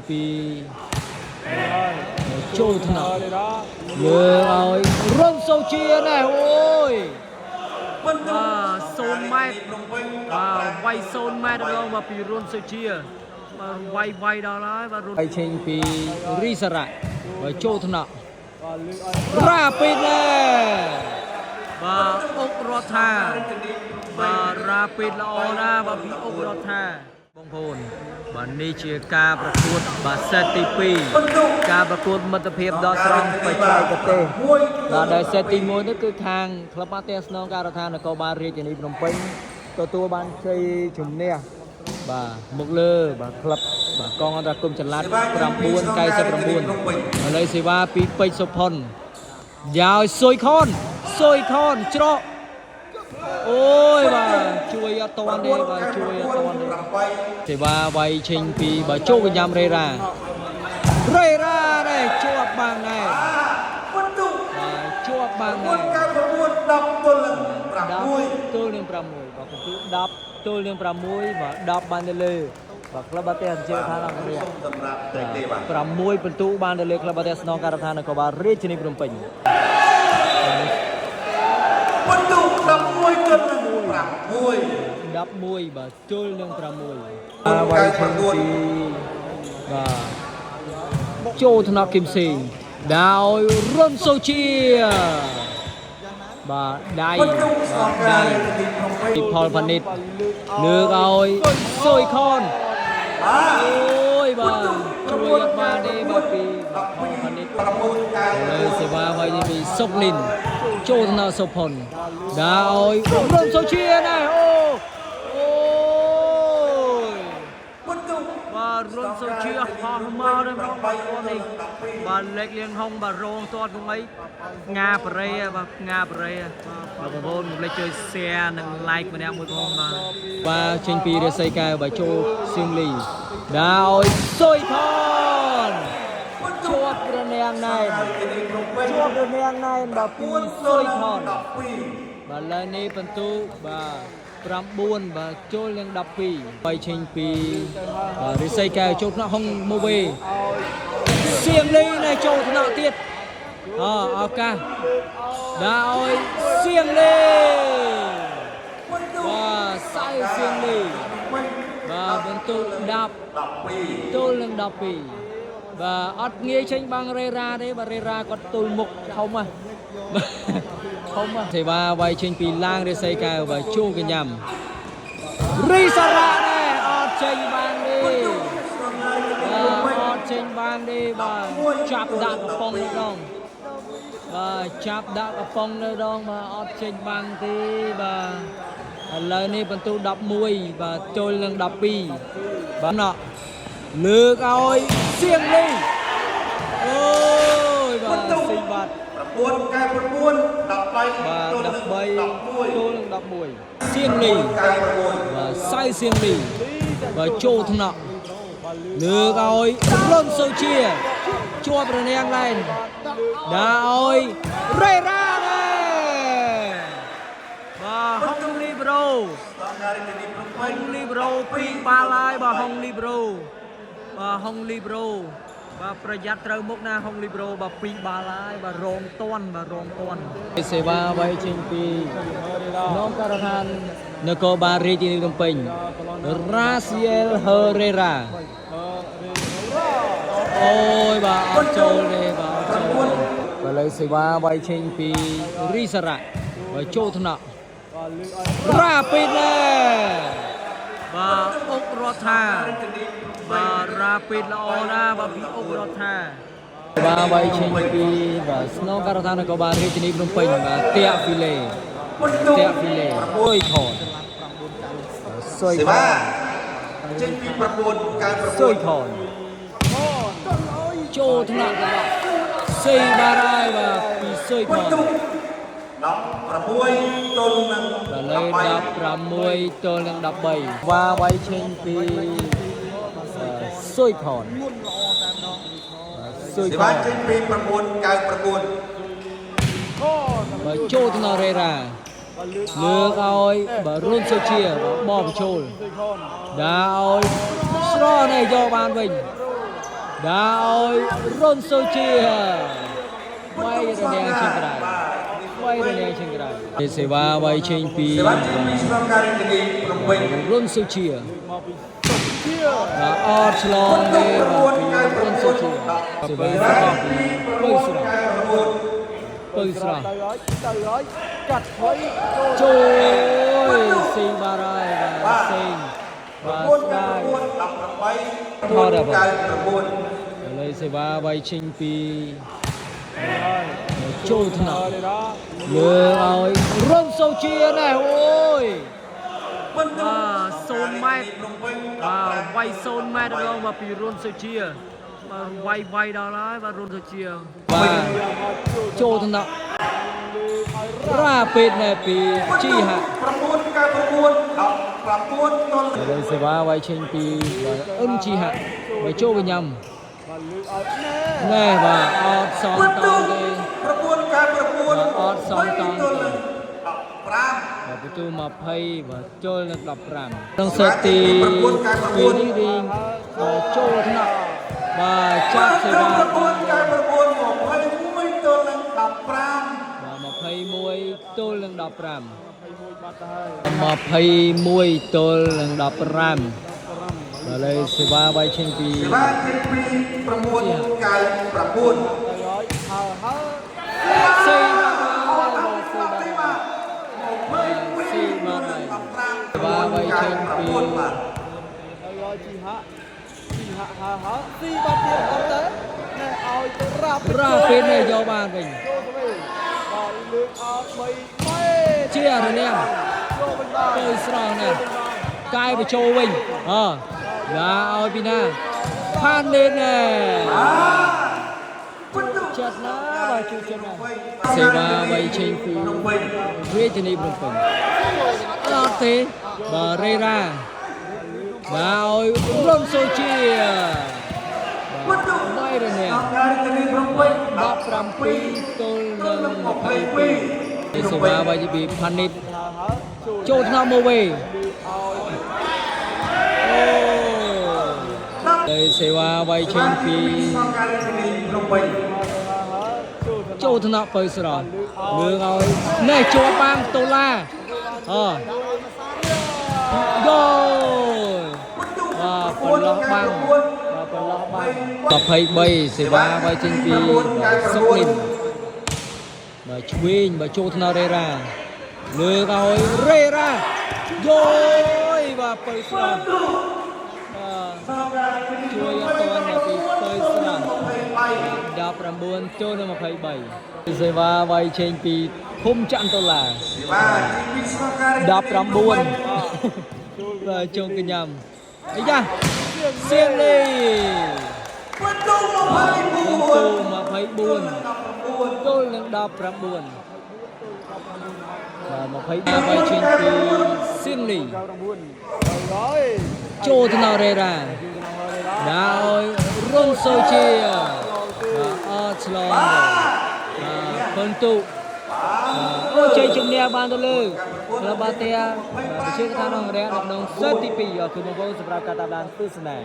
ពីចូលថ្នាក់លើឲ្យរុនសូជាណែអូយ0 ម៉ែត្រវាយ0 ម៉ែត្រដល់មកពីរុនសូជាវាយដល់ហើយបាទរុនចេញពីរីសារ៉ាបើចូលថ្នាក់រ៉ាពីតណែបាទអុករដ្ឋាបាទរ៉ាពីតល្អណាស់បាទពីអុករដ្ឋាបងប្អូនបាទនេះជាការប្រកួតបាទសេតទី2ការប្រកួតមិត្តភាពដ៏ស្រស់បច្ចេកទេសបាទដែលសេតទី1នេះគឺខាងក្លឹបបាល់ទះស្នងការដ្ឋាននគរបាលរាជធានីភ្នំពេញទទួលបានជ័យជំនះបាទមកលើបាទក្លឹបបាទកងអន្តរកម្មចល័ត999ឥឡូវសេវាពីពេជ្រសុផុនយ៉ាវស៊ុយខនច្រកអូយបាទជួយអត់តាន់ទេបាទជួយអត់តាន់ទេសេវាវាយចេញពីបើជោកញ្ញាំរេរ៉ាដែរជាប់បានដែរជាប់បានដែរ10 ទល់នឹង 6បាទពិន្ទុ10 ទល់នឹង 6បាទ10បានទៅលើបាទក្លឹបបាល់ទះអន្តរជាតិអង្គរៈ6 ពិន្ទុបានទៅលើក្លឹបបាល់ទះស្នងការដ្ឋាននគរបាលរាជធានីភ្នំពេញពិន្ទុ11 ទល់នឹង 6 11បាទទល់នឹង 6វាយចេញពីបាទចូលថ្នាក់គឹមសេងដោយរុនសូជាបាទដៃពីផលផានិតលើកឲ្យស៊ុយខនអូយបាទជួយអត់បានទេបាទពីផលផានិតលើសេវាវាយពីសុកលីនចូលថ្នាក់សុផុនដោយរុនសូជាណែអូបាទរុនសូជាហោះមកដល់បងប្អូននេះបាទលេខលៀងហុងបាទរងទាត់ក្នុងអីងាបរេបាទងាបរេបាទបងប្អូនមិនភ្លេចជួយ share និង like ម្នាក់មួយផងបាទចេញពីរាសីកែវបាទចូលសៀងលីដោយស៊ុយផនជាប់រនាំងណែនបាទពីស៊ុយផនបាទលើនេះបន្ទូបាទ9បាទចូលនឹង12បាយចេញពីរិស័យកែវចូលថ្នាក់ហុងម៉ូវេសៀងលីនៅចូលថ្នាក់ទៀតឱកាសដាក់ឲ្យសៀងលីបាទសៅសៀងលីបាទបន្ទុក10 ទល់នឹង 12បាទអត់ងាយចេញបាំងរេរ៉ាទេបាទរេរ៉ាគាត់ទល់មុខធំហ៎សេវាវាយចេញពីឡាងរិស័យកែវបាទជួកញ្ញាំរីសារ៉ាដែរអត់ចេញបានទេអត់ចេញបានទេបាទចាប់ដាក់កំប៉ុងនៅដងបាទចាប់ដាក់កំប៉ុងនៅដងបាទអត់ចេញបានទេបាទឥឡូវនេះបន្ទូ11បាទទល់នឹង 12បាទលើកឲ្យសៀងលីអូយបាទស៊ីបាត់9 កែ9 13 បាទ13 ទល់នឹង 11សៀងលីបាទសៅសៀងលីបាទចូលថ្នាក់លើកឲ្យរុនសូជាជាប់រនាំងឡែនដាក់ឲ្យរេរ៉ាដែរបាទហុងលីប្រូពីបាល់ហើយបាទហុងលីប្រូបាទប្រយ័ត្នត្រូវមុខណាហុងលីប្រូបាទ2បាល់ហើយបាទរងតាន់សេវាវាយចេញពីនងការដ្ឋាននគរបាលរាជធានីភ្នំពេញរ៉ាសៀលហឺរេរ៉ាអូយបាទអត់ចូលទេបាទអត់ចូលឥឡូវសេវាវាយចេញពីរីសារ៉ាបាទចូលថ្នាក់រ៉ាពីតណែបាទអុករដ្ឋាបាទរ៉ាពីតល្អណាស់បាទពីអុករដ្ឋាបាទវាយចេញពីបាទស្នងការដ្ឋាននគរបាលរាជធានីភ្នំពេញបាទតាក់ហ្វីលេអុយខនសេវាចេញពី9 កែ9 ស៊ុយខនចូលថ្នាក់សេបារ៉ាយបាទពីស៊ុយខន16 ទល់នឹង 16 ទល់នឹង 13វាយចេញពីស៊ុយខនសេវាចេញពី9 កែ9បាទចូលថ្នាក់រេរ៉ាលើកឲ្យបាទរុនសូជាបបបញ្ចូលដាក់ឲ្យស្រណែយកបានវិញ đã ôi rôn sô chia quay ra nè trên cái này quay ra nè trên cái này để sẽ va quay trên pi សេវាជាពីស្នងការរាជធានីភ្នំពេញ rôn sô chia đã ọt long đi và rôn sô chia sẽ va sẽ quay sra quay sra trôi xì ba rai và xinh và sky thôi được rồi. lấy sẽ va quay trên pi trôi thằng nào lừa ơi rôn sâu chia này ôi xôn mai quay xôn mai đâu mà pi rôn sâu chia quay đó và rôn sâu chia và trôi thằng nào ra bên này pi chi hả đây sẽ va quay trên pi và ân chi hả và trôi với nhầm nè và ọt song tong đi và ọt song tong đi và betul mà pay và trôi lên đập rằm đang sẽ tì vì đi đi và trôi thế nào và chắc sẽ ra và mà pay muối trôi lên đập rằm mà pay muối trôi lên đập rằm và đây sẽ va bay trên pi សេវាជាពី9កាយ9 và bay trên pi ra bên này do bàn mình chia rồi nè tôi sờ nè cai về châu mình là ôi pina phan lên nè chặt lá và chu chân này xe ba bay trên phi rê trên đi bùng bùng lọt thế và rê ra và ôi rôn sô chia bay rồi nè đọc rằm pi tôi lần một hai pi xe ba bay chỉ bị phan nít chốt nào mô về đây sẽ qua bay trên phi châu thân nọ bơi sờ lừa rồi này châu bang tô la rồi và phần lót băng và phải bay sẽ qua bay trên phi sốc lên và chuyên và châu thân nọ đây ra lừa rồi rê ra rồi và bơi sờជួយអត់ទាន់ពីទៅស្រា19ចូលនៅ27សេវាវាយចេញពីភូមិច័ន្ទតុលា19បាទជុំកញ្ញាអីចាសៀងលីបន្ទូ24ទល់នឹង19បាទ23វាយចេញពីសៀងលីចូលទៅនៅរេរ៉ាដល់រុនសូជាអត់ឆ្លងបន្ទុអូជ័យជំនះបានទៅលើក្លឹបបាល់ទះវិទ្យាស្ថានអង្គរៈនៅក្នុងសេតទី2អរគុណបងប្អូនសម្រាប់ការតាមដានទស្សនា